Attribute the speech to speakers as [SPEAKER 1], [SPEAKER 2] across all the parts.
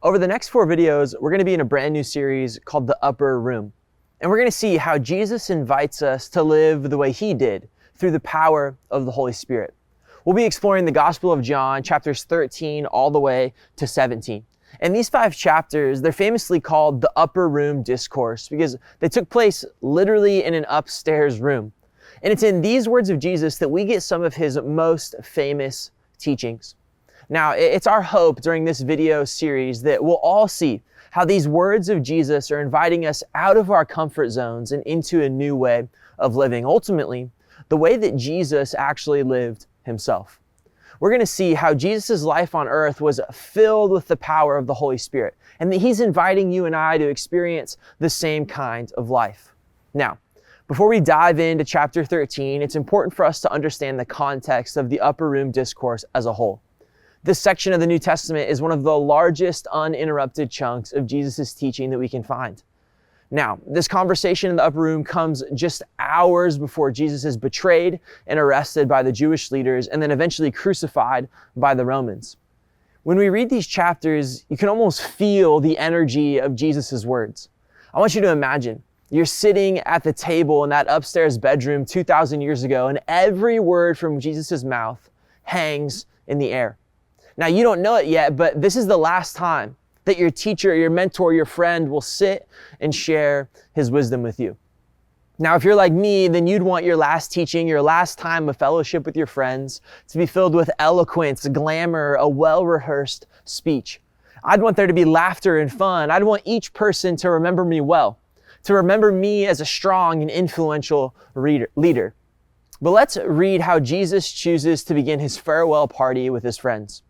[SPEAKER 1] Over the next 4 videos, we're going to be in a brand new series called The Upper Room. And we're going to see how Jesus invites us to live the way he did through the power of the Holy Spirit. We'll be exploring the Gospel of John, chapters 13 all the way to 17. And these 5 chapters, they're famously called the Upper Room Discourse because they took place literally in an upstairs room. And it's in these words of Jesus that we get some of his most famous teachings. Now, it's our hope during this video series that we'll all see how these words of Jesus are inviting us out of our comfort zones and into a new way of living. Ultimately, the way that Jesus actually lived himself. We're going to see how Jesus' life on earth was filled with the power of the Holy Spirit, and that he's inviting you and I to experience the same kind of life. Now, before we dive into chapter 13, it's important for us to understand the context of the Upper Room Discourse as a whole. This section of the New Testament is one of the largest uninterrupted chunks of Jesus' teaching that we can find. Now, this conversation in the upper room comes just hours before Jesus is betrayed and arrested by the Jewish leaders and then eventually crucified by the Romans. When we read these chapters, you can almost feel the energy of Jesus' words. I want you to imagine you're sitting at the table in that upstairs bedroom 2,000 years ago, and every word from Jesus' mouth hangs in the air. Now, you don't know it yet, but this is the last time that your teacher, your mentor, your friend will sit and share his wisdom with you. Now, if you're like me, then you'd want your last teaching, your last time of fellowship with your friends to be filled with eloquence, glamour, a well-rehearsed speech. I'd want there to be laughter and fun. I'd want each person to remember me well, to remember me as a strong and influential leader. But let's read how Jesus chooses to begin his farewell party with his friends.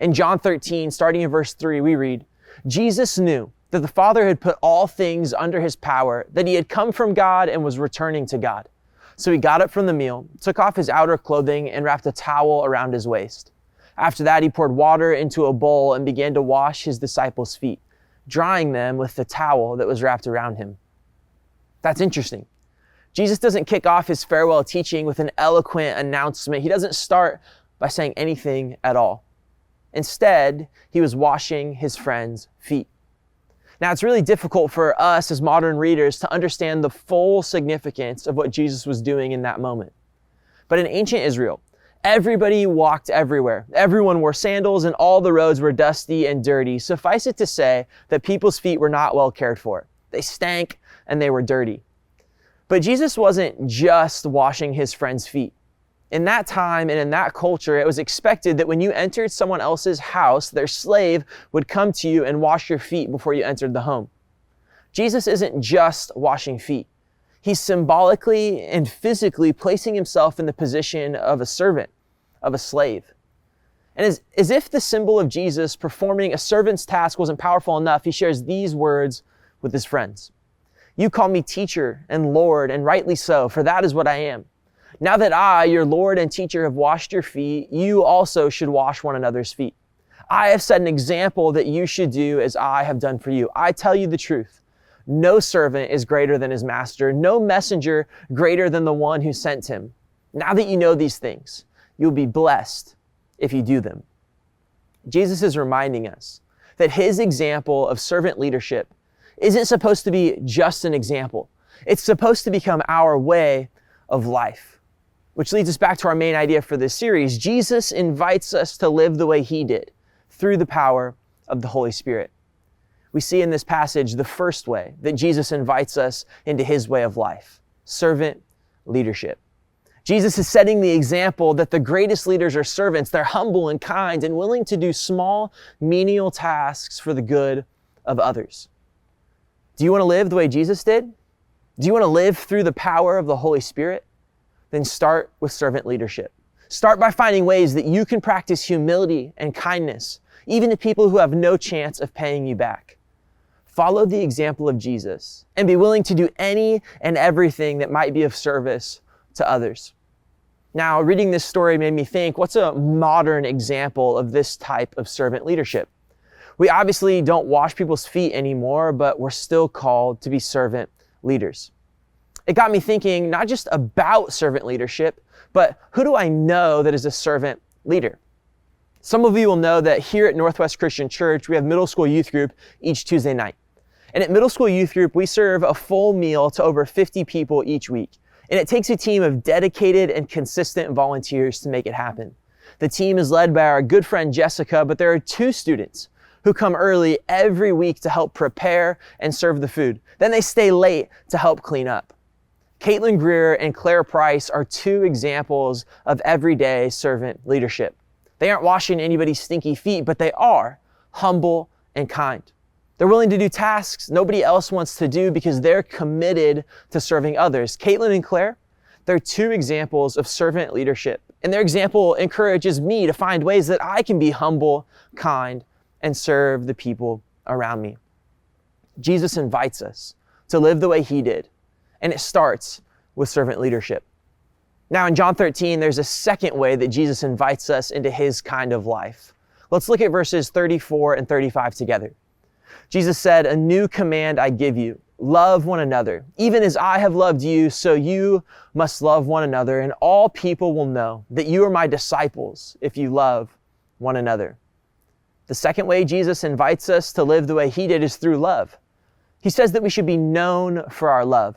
[SPEAKER 1] In John 13, starting in verse 3, we read, Jesus knew that the Father had put all things under his power, that he had come from God and was returning to God. So he got up from the meal, took off his outer clothing, and wrapped a towel around his waist. After that, he poured water into a bowl and began to wash his disciples' feet, drying them with the towel that was wrapped around him. That's interesting. Jesus doesn't kick off his farewell teaching with an eloquent announcement. He doesn't start by saying anything at all. Instead, he was washing his friends' feet. Now, it's really difficult for us as modern readers to understand the full significance of what Jesus was doing in that moment. But in ancient Israel, everybody walked everywhere. Everyone wore sandals and all the roads were dusty and dirty. Suffice it to say that people's feet were not well cared for. They stank and they were dirty. But Jesus wasn't just washing his friends' feet. In that time and in that culture, it was expected that when you entered someone else's house, their slave would come to you and wash your feet before you entered the home. Jesus isn't just washing feet. He's symbolically and physically placing himself in the position of a servant, of a slave. And as if the symbol of Jesus performing a servant's task wasn't powerful enough, he shares these words with his friends. You call me teacher and Lord, and rightly so, for that is what I am. Now that I, your Lord and teacher, have washed your feet, you also should wash one another's feet. I have set an example that you should do as I have done for you. I tell you the truth. No servant is greater than his master, no messenger greater than the one who sent him. Now that you know these things, you'll be blessed if you do them. Jesus is reminding us that his example of servant leadership isn't supposed to be just an example. It's supposed to become our way of life. Which leads us back to our main idea for this series. Jesus invites us to live the way he did, through the power of the Holy Spirit. We see in this passage the first way that Jesus invites us into his way of life, servant leadership. Jesus is setting the example that the greatest leaders are servants. They're humble and kind and willing to do small, menial tasks for the good of others. Do you want to live the way Jesus did? Do you want to live through the power of the Holy Spirit? Then start with servant leadership. Start by finding ways that you can practice humility and kindness, even to people who have no chance of paying you back. Follow the example of Jesus and be willing to do any and everything that might be of service to others. Now, reading this story made me think, what's a modern example of this type of servant leadership? We obviously don't wash people's feet anymore, but we're still called to be servant leaders. It got me thinking not just about servant leadership, but who do I know that is a servant leader? Some of you will know that here at Northwest Christian Church, we have middle school youth group each Tuesday night. And at middle school youth group, we serve a full meal to over 50 people each week. And it takes a team of dedicated and consistent volunteers to make it happen. The team is led by our good friend Jessica, but there are 2 students who come early every week to help prepare and serve the food. Then they stay late to help clean up. Caitlin Greer and Claire Price are 2 examples of everyday servant leadership. They aren't washing anybody's stinky feet, but they are humble and kind. They're willing to do tasks nobody else wants to do because they're committed to serving others. Caitlin and Claire, they're 2 examples of servant leadership. And their example encourages me to find ways that I can be humble, kind, and serve the people around me. Jesus invites us to live the way he did, and it starts with servant leadership. Now in John 13, there's a second way that Jesus invites us into his kind of life. Let's look at verses 34 and 35 together. Jesus said, "A new command I give you, love one another. Even as I have loved you, so you must love one another, and all people will know that you are my disciples if you love one another." The second way Jesus invites us to live the way he did is through love. He says that we should be known for our love.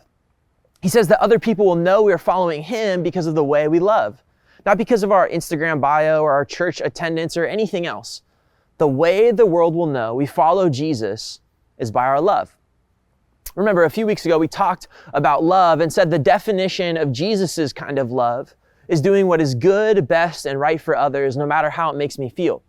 [SPEAKER 1] He says that other people will know we are following him because of the way we love, not because of our Instagram bio or our church attendance or anything else. The way the world will know we follow Jesus is by our love. Remember, a few weeks ago, we talked about love and said the definition of Jesus's kind of love is doing what is good, best, and right for others, no matter how it makes me feel.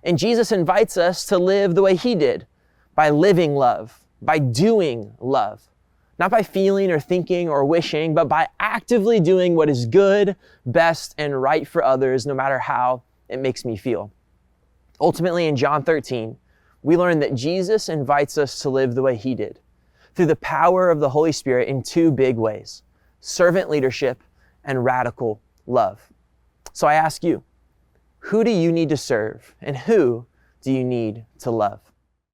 [SPEAKER 1] And Jesus invites us to live the way he did, by living love, by doing love. Not by feeling or thinking or wishing, but by actively doing what is good, best, and right for others, no matter how it makes me feel. Ultimately, in John 13, we learn that Jesus invites us to live the way he did, through the power of the Holy Spirit in 2 big ways: servant leadership and radical love. So I ask you, who do you need to serve, and who do you need to love?